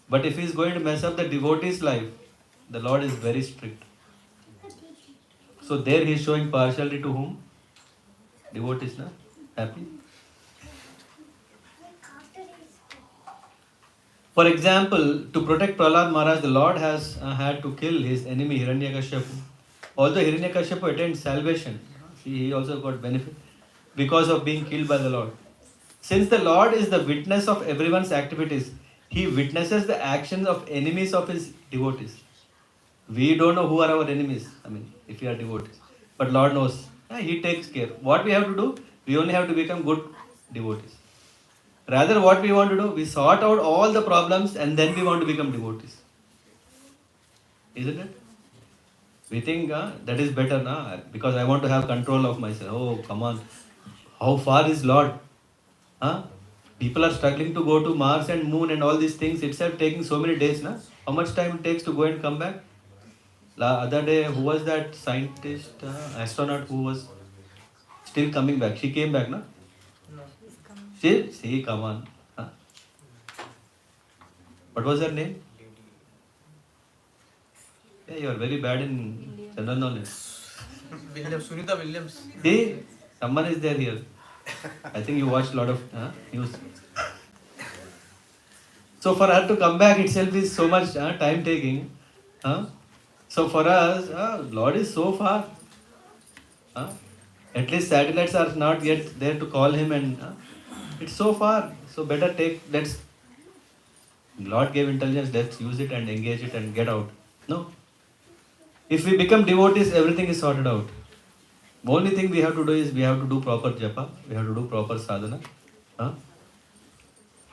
But if he is going to mess up the devotee's life, the Lord is very strict. So there he is showing partiality to whom? Devotees, na? Happy? For example, to protect Prahlad Maharaj, the Lord has had to kill his enemy Hiranyakashipu. Although Hiranyakashipu attained salvation, he also got benefit because of being killed by the Lord. Since the Lord is the witness of everyone's activities, he witnesses the actions of enemies of his devotees. We don't know who are our enemies, I mean, if we are devotees. But Lord knows. He takes care. What we have to do? We only have to become good devotees. Rather, what we want to do? We sort out all the problems and then we want to become devotees. Isn't it? We think that is better because I want to have control of myself. Oh, come on. How far is Lord? People are struggling to go to Mars and Moon and all these things itself taking so many days. How much time it takes to go and come back? Other day, who was that scientist, astronaut who was still coming back? She came back, no? See, come on. What was her name? Yeah, you are very bad in general knowledge. Sunita Williams. See, someone is there here. I think you watched a lot of news. So for her to come back itself is so much time taking. So for us, Lord is so far. At least satellites are not yet there to call him, and it's so far. So better let's. Lord gave intelligence, let's use it and engage it and get out. No. If we become devotees, everything is sorted out. The only thing we have to do is we have to do proper japa, we have to do proper sadhana.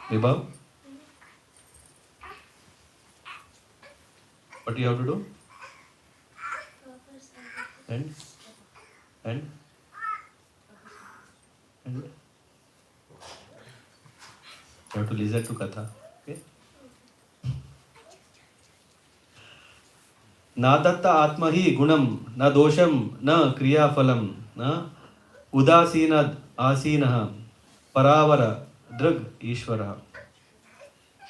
Vibhav? What you have to do? And you have to listen to Katha. Okay? Na datta atma hi gunam, na dosham, na kriya phalam, na udasinad asinaha, paravara, drug ishvara.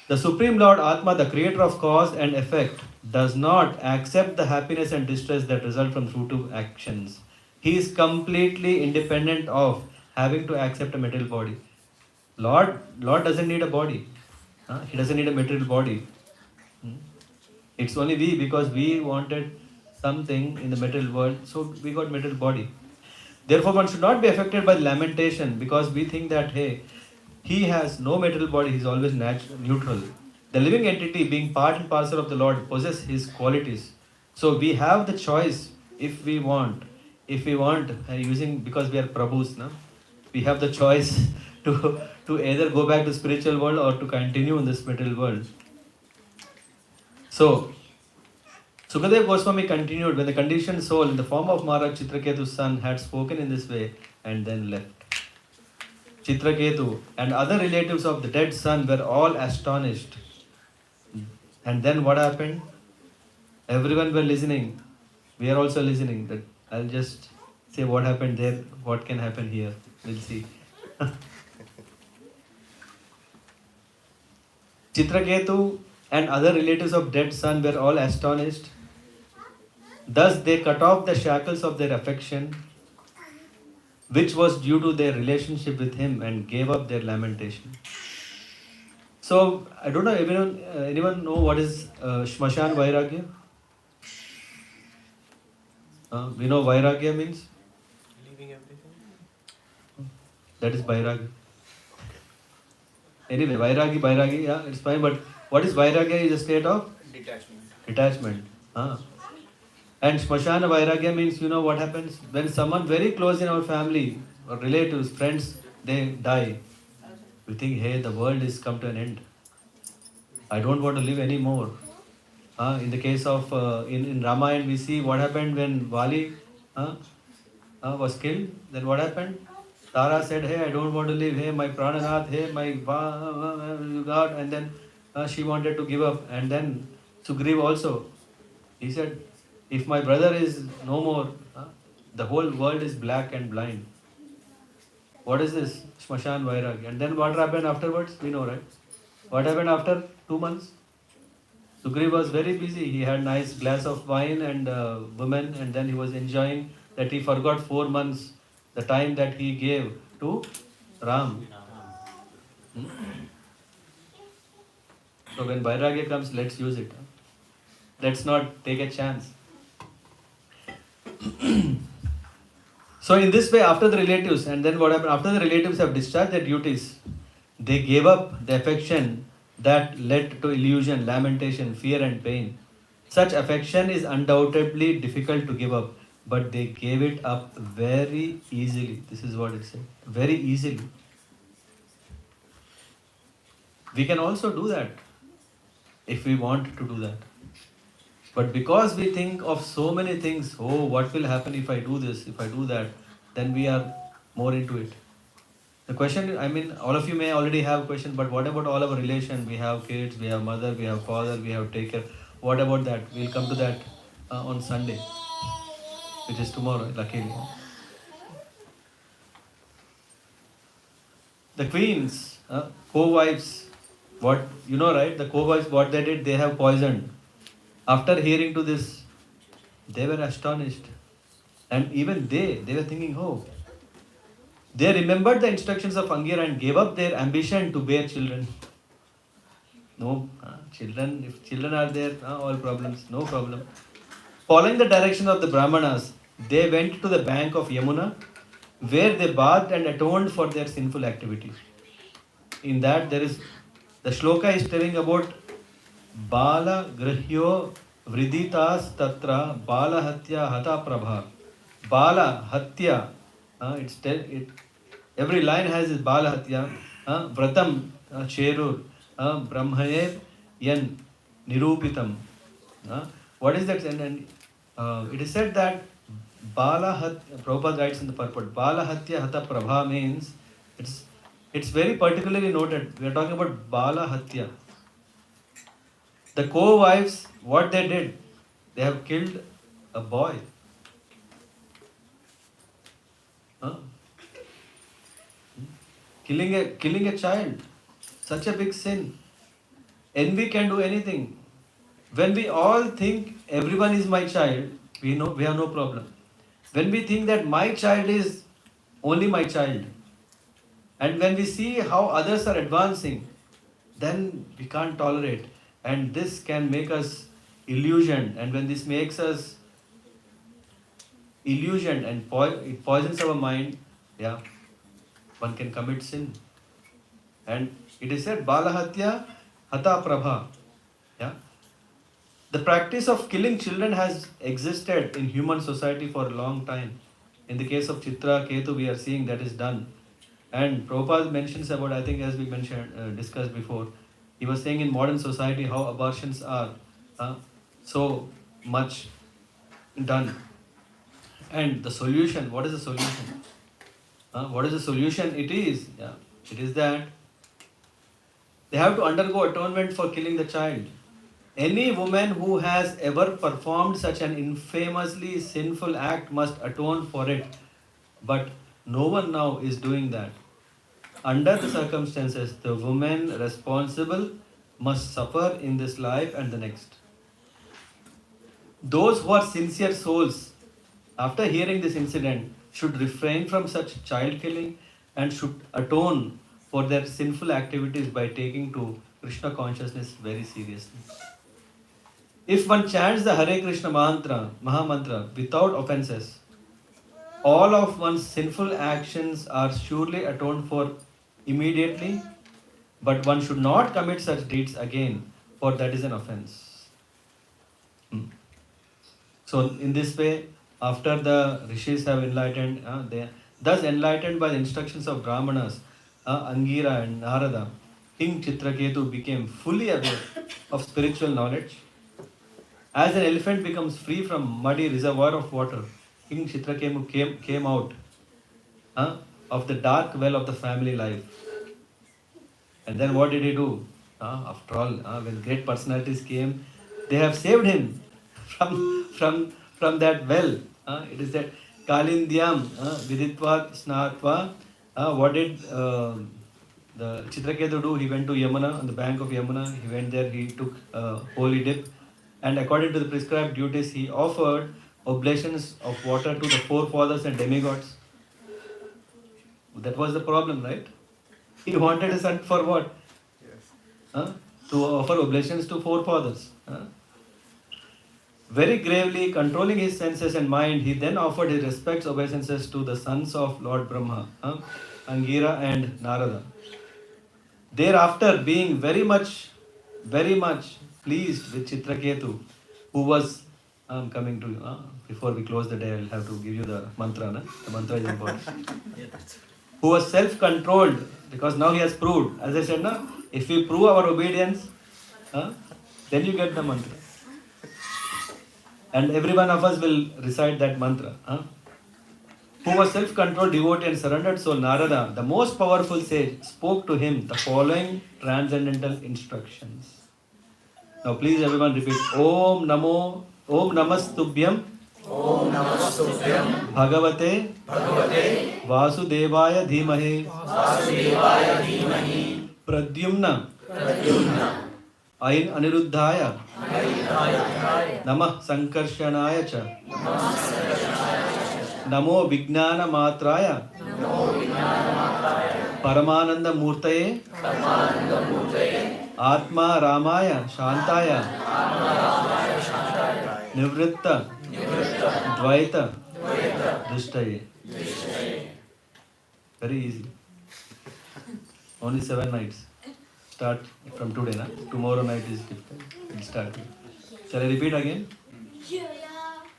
The Supreme Lord Atma, the creator of cause and effect, does not accept the happiness and distress that result from fruitive actions. He is completely independent of having to accept a material body. Lord doesn't need a body. He doesn't need a material body. It's only we, because we wanted something in the material world, so we got material body. Therefore, one should not be affected by lamentation, because we think that, hey, he has no material body, he is always neutral. The living entity, being part and parcel of the Lord, possesses his qualities. So we have the choice if we want. If we want, because we are Prabhus, we have the choice to either go back to spiritual world or to continue in this material world. So, Sukadeva Goswami continued, when the conditioned soul in the form of Maharaj Chitraketu's son had spoken in this way and then left. Chitraketu and other relatives of the dead son were all astonished. And then what happened? Everyone were listening. We are also listening. But I'll just say what happened there, what can happen here. We'll see. Chitraketu and other relatives of dead son were all astonished. Thus they cut off the shackles of their affection, which was due to their relationship with him, and gave up their lamentation. So, I don't know, anyone know what is Shmashan Vairagya? We know Vairagya means? Leaving everything. That is Vairagya. Anyway, Vairagi, yeah, it's fine, but what is Vairagya? Is a state of? Detachment. And Shmashana Vairagya means, you know what happens? When someone very close in our family, or relatives, friends, they die. We think, hey, the world is come to an end. I don't want to live anymore. In the case of, in Ramayana, we see what happened when Vali was killed. Then what happened? Tara said, hey, I don't want to live. Hey, my Prananath, hey, my God. And then she wanted to give up. And then Sugriva also. He said, if my brother is no more, the whole world is black and blind. What is this? Shmashan Vairagya. And then what happened afterwards? We know, right? What happened after 2 months? Sugriva was very busy. He had nice glass of wine and women, and then he was enjoying that he forgot 4 months, the time that he gave to Ram. So when Vairagya comes, let's use it. Let's not take a chance. So in this way, after the relatives, and then what happened? After the relatives have discharged their duties, they gave up the affection that led to illusion, lamentation, fear, and pain. Such affection is undoubtedly difficult to give up, but they gave it up very easily. This is what it said. Very easily. We can also do that if we want to do that. But because we think of so many things, oh, what will happen if I do this, if I do that, then we are more into it. The question, I mean, all of you may already have a question, but what about all our relation? We have kids, we have mother, we have father, we have take care. What about that? We'll come to that on Sunday, which is tomorrow, luckily. The queens, co-wives, what, you know, right? The co-wives, what they did, they have poisoned. After hearing to this, they were astonished. And even they were thinking, oh, they remembered the instructions of Angira and gave up their ambition to bear children. No, children, if children are there, all problems, no problem. Following the direction of the Brahmanas, they went to the bank of Yamuna, where they bathed and atoned for their sinful activities. In that, there is, the shloka is telling about Bala Grahyo Vriditas Tatra Bala Hatya Hata Prabha. Bala Hatya, every line has this Bala Hatya, Vratam Cherur, Brahmayer Yan Nirupitam. What is that? And it is said that Bala Hatya, Prabhupada writes in the purport, Bala Hatya Hata Prabha means, it's very particularly noted. We are talking about Bala Hatya. The co-wives, what they did, they have killed a boy. Killing a child, such a big sin. Envy can do anything. When we all think everyone is my child, we know we have no problem. When we think that my child is only my child, and when we see how others are advancing, then we can't tolerate. And this can make us illusioned. And when this makes us illusioned and it poisons our mind, one can commit sin. And it is said, Balahatya Hata Prabha. The practice of killing children has existed in human society for a long time. In the case of Chitra, Ketu, we are seeing that is done. And Prabhupada mentions about, I think as we mentioned, discussed before, he was saying in modern society how abortions are so much done. And the solution, what is the solution? What is the solution? It is that they have to undergo atonement for killing the child. Any woman who has ever performed such an infamously sinful act must atone for it. But no one now is doing that. Under the circumstances, the woman responsible must suffer in this life and the next. Those who are sincere souls, after hearing this incident, should refrain from such child killing and should atone for their sinful activities by taking to Krishna consciousness very seriously. If one chants the Hare Krishna Mahamantra without offenses, all of one's sinful actions are surely atoned for immediately, but one should not commit such deeds again, for that is an offense. So in this way, after the rishis have enlightened, thus enlightened by the instructions of Brahmanas, Angira and Narada, King Chitraketu became fully aware of spiritual knowledge. As an elephant becomes free from muddy reservoir of water, King Chitraketu came out of the dark well of the family life. And then what did he do? After all, when great personalities came, they have saved him from that well. It is that Kalindyam Viditva Snatva. What did the Chitraketu do? He went to Yamuna, on the bank of Yamuna. He went there, he took a holy dip. And according to the prescribed duties, he offered oblations of water to the forefathers and demigods. That was the problem, right? He wanted a son for what? Yes. To offer oblations to forefathers. Very gravely controlling his senses and mind, he then offered his respects obeisances to the sons of Lord Brahma, Angira and Narada. Thereafter, being very much very much pleased with Chitraketu, who was coming to you. Before we close the day, I'll have to give you the mantra. Na? The mantra is important. Who was self-controlled, because now he has proved. As I said, na, if we prove our obedience, then you get the mantra. And every one of us will recite that mantra. Who was self-controlled, devotee and surrendered soul, Narada, the most powerful sage, spoke to him the following transcendental instructions. Now please everyone repeat. Om Namastubhyam Bhagavate Vasudevaya Dhimahe Pradyumna Ain Aniruddhaya Namah Sankarshanaya Cha Namo Vijnana Matraya Paramananda Murtaye Atma Ramaya Shantaya Nivritta Dvaita Drishtaye. Very easy. Only 7 nights. Start from today, na? Tomorrow night is difficult. We'll start. Shall I repeat again?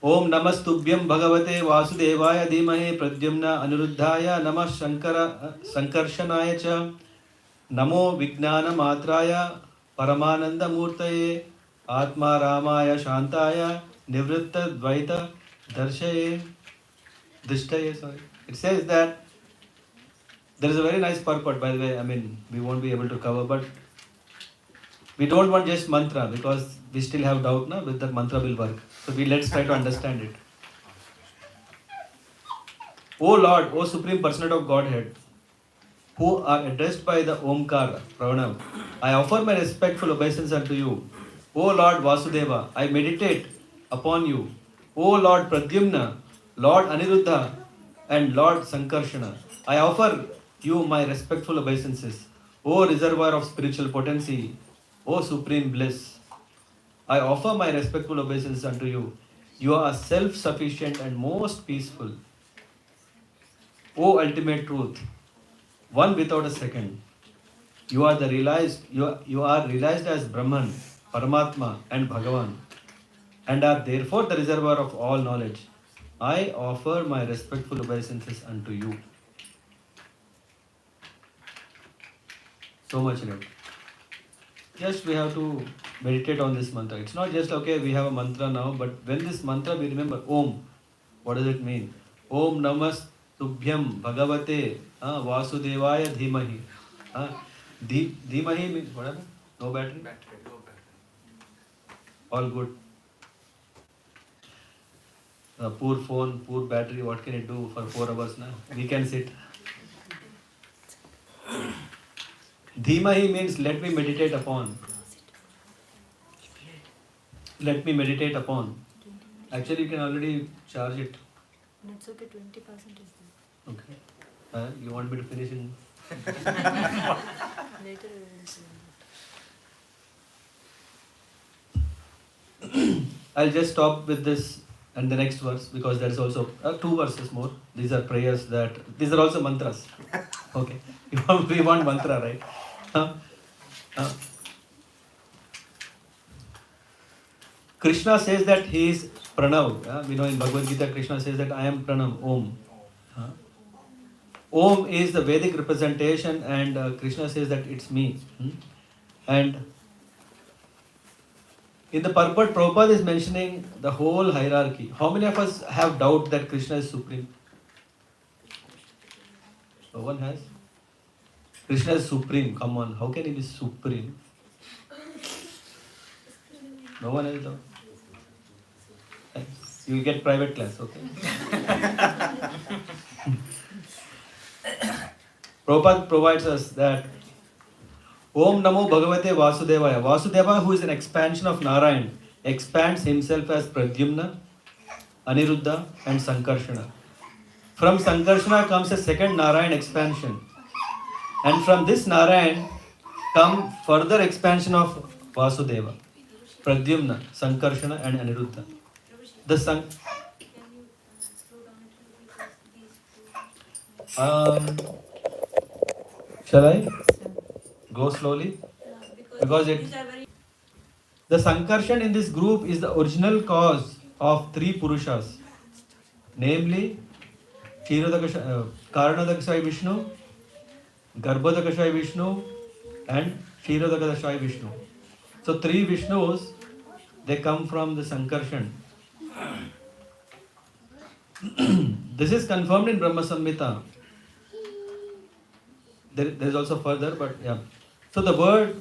Om Namastubhyam Bhagavate Vasudevaya Dhimahe Pradyumna Aniruddhaya Namah Sankarshanaya Cha Namo Vijnana Matraya Paramananda Murtaye Atma Ramaya Shantaya Nivritta Dvaita Darshaye Drishtaye. Sorry. It says that there is a very nice purport, by the way. I mean, we won't be able to cover, but we don't want just mantra because we still have doubt na whether mantra will work. So let's try to understand it. O Lord, O Supreme Personality of Godhead, who are addressed by the Omkar, Pranav, I offer my respectful obeisance unto you. O Lord Vasudeva, I meditate upon you. O Lord Pradyumna, Lord Aniruddha, and Lord Sankarshana, I offer you my respectful obeisances. O reservoir of spiritual potency, O supreme bliss, I offer my respectful obeisances unto you. You are self-sufficient and most peaceful. O ultimate truth, one without a second. You are realized as Brahman, Paramatma and Bhagavan, and are therefore the reservoir of all knowledge. I offer my respectful obeisances unto you. So much in it. Just we have to meditate on this mantra. It's not just okay, we have a mantra now, but when this mantra we remember Om, what does it mean? Om Namastubhyam Bhagavate Vasudevaya Dhimahi. Dhimahi means what? No battery? All good. Poor phone, poor battery, what can it do for 4 hours now? We can sit. Dhimahi means let me meditate upon. Let me meditate upon. Actually, you can already charge it. It's okay, 20% is there. Okay. You want me to finish in? Later we will see. I'll just stop with this and the next verse because there is also 2 verses more. These are prayers these are also mantras. Okay. We want mantra, right? Krishna says that he is Pranav. We know in Bhagavad Gita, Krishna says that I am Pranam, Om. Om is the Vedic representation and Krishna says that it's me. And in the purport, Prabhupada is mentioning the whole hierarchy. How many of us have doubt that Krishna is supreme? No one has? Krishna is supreme. Come on, how can he be supreme? No one has doubt. You will get private class, okay? Prabhupada provides us that Om Namo Bhagavate Vasudevaya. Vasudeva, who is an expansion of Narayan, expands himself as Pradyumna, Aniruddha and Sankarshana. From Sankarshana comes a second Narayan expansion. And from this Narayan come further expansion of Vasudeva, Pradyumna, Sankarshana and Aniruddha. The Can you slow down a little because these two. Shall I go slowly? Because Because it these are very The Sankarshan in this group is the original cause of three Purushas, namely Karanodakashayi Vishnu, Garbhodakashayi Vishnu, and Kshirodakashayi Vishnu. So three Vishnus, they come from the Sankarshan. This is confirmed in Brahma Samhita. There is also further, but yeah. So the word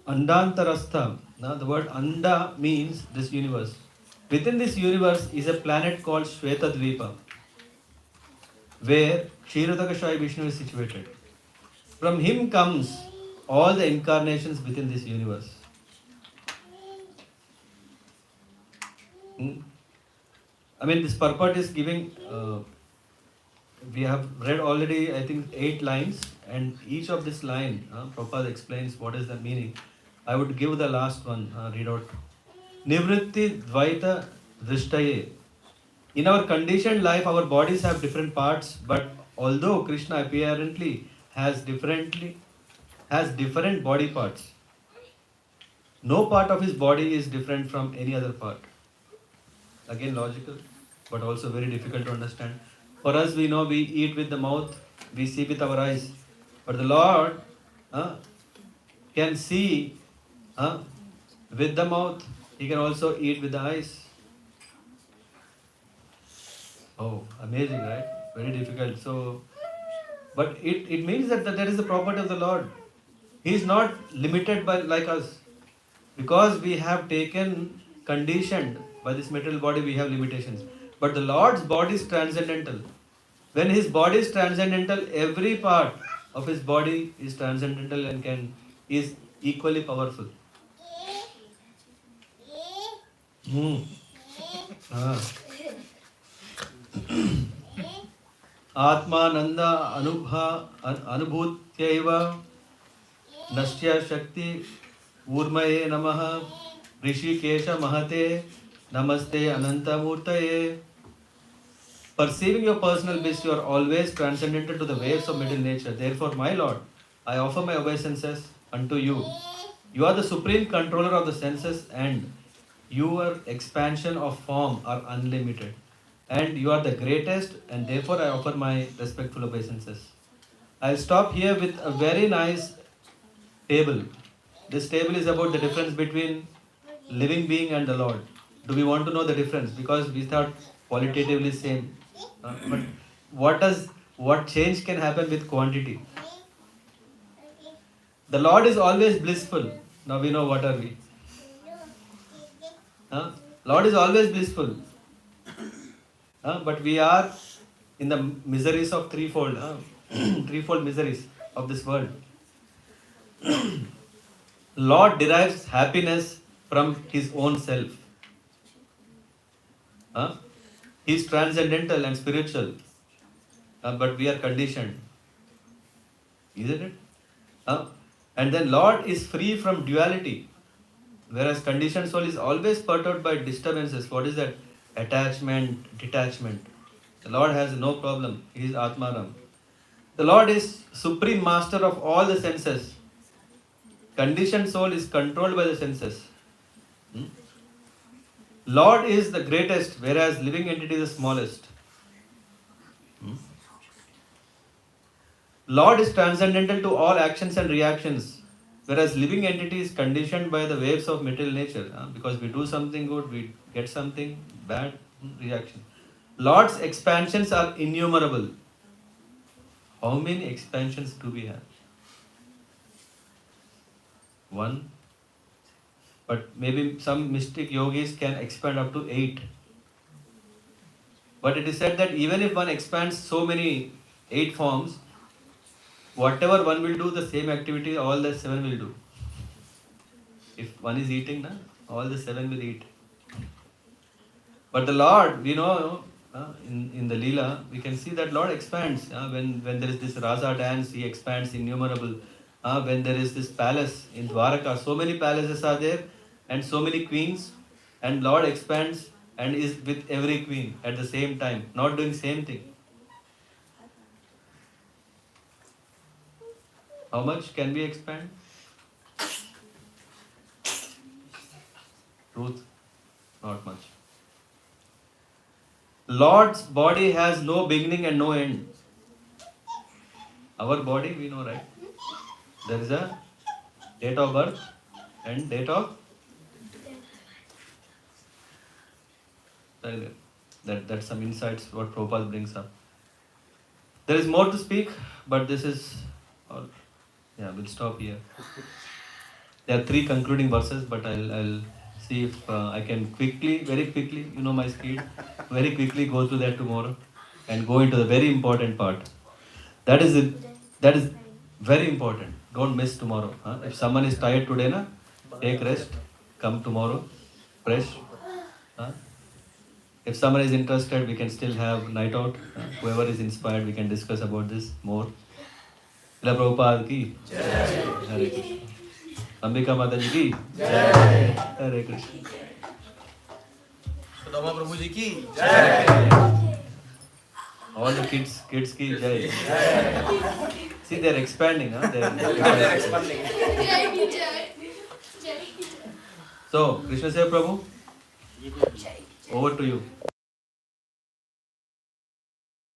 Andantarastha, now the word Anda means this universe. Within this universe is a planet called Shvetadvipa, where Kshirodakashayi Vishnu is situated. From him comes all the incarnations within this universe. I mean, this purport is giving, we have read already, I think, 8 lines, and each of this line, Prabhupada explains what is the meaning. I would give the last one, read out. Nivritti Dvaita Drishtaye. In our conditioned life, our bodies have different parts, but although Krishna apparently has different body parts, no part of his body is different from any other part. Again, logical, but also very difficult to understand. For us, we know we eat with the mouth, we see with our eyes. But the Lord can see with the mouth, he can also eat with the eyes. Oh, amazing, right? Very difficult. So, but it means that there is the property of the Lord. He is not limited by like us. Because we have taken conditioned by this material body, we have limitations. But the Lord's body is transcendental. When his body is transcendental, every part of his body is transcendental and is equally powerful. Atmananda Anubhutyaiva Nastya Shakti Urmaye Namaha Rishikesha Mahate Namaste Anantamurtaye. Perceiving your personal bliss, you are always transcendental to the waves of middle nature. Therefore, my Lord, I offer my obeisances unto you. You are the supreme controller of the senses, and your expansion of form are unlimited. And you are the greatest, and therefore I offer my respectful obeisances. I'll stop here with a very nice table. This table is about the difference between living being and the Lord. Do we want to know the difference? Because we thought qualitatively same. But what change can happen with quantity? The Lord is always blissful. Now we know what are we. Lord is always blissful. But we are in the miseries of threefold miseries of this world. Lord derives happiness from his own self. He is transcendental and spiritual, but we are conditioned. Isn't it? And then Lord is free from duality, whereas conditioned soul is always perturbed by disturbances. What is that? Attachment, detachment. The Lord has no problem. He is Atmaram. The Lord is supreme master of all the senses. Conditioned soul is controlled by the senses. Lord is the greatest, whereas living entity is the smallest. Lord is transcendental to all actions and reactions, whereas living entity is conditioned by the waves of material nature. Because we do something good, we get something bad, reaction. Lord's expansions are innumerable. How many expansions do we have? 1. But maybe some mystic yogis can expand up to 8. But it is said that even if one expands so many 8 forms, whatever one will do, the same activity all the 7 will do. If one is eating, all the 7 will eat. But the Lord, we know, in the Leela, we can see that Lord expands. When there is this Rasa dance, he expands innumerable. When there is this palace in Dwaraka, so many palaces are there and so many queens, and Lord expands and is with every queen at the same time, not doing same thing. How much can we expand? truth, not much. Lord's body has no beginning and no end. Our body, we know, right? There is a date of birth and date of that's some insights what Prabhupada brings up. There is more to speak, but this is all. Yeah, we'll stop here. There are 3 concluding verses, but I'll see if I can very quickly, you know my speed, very quickly go through that tomorrow and go into the very important part. That is it. That is very important. Don't miss tomorrow. Huh? If someone is tired today, na, take rest. Come tomorrow, fresh. Huh? If someone is interested, we can still have night out. Whoever is inspired, we can discuss about this more. Srila Prabhupada ki Jai. Hare Krishna. Ambika Mataji ki Jai. Hare Krishna. Sudama Prabhu ji ki Jai. All the kids ki Jai. See, they're expanding, huh? They're expanding. So, Krishna Seva Prabhu, over to you.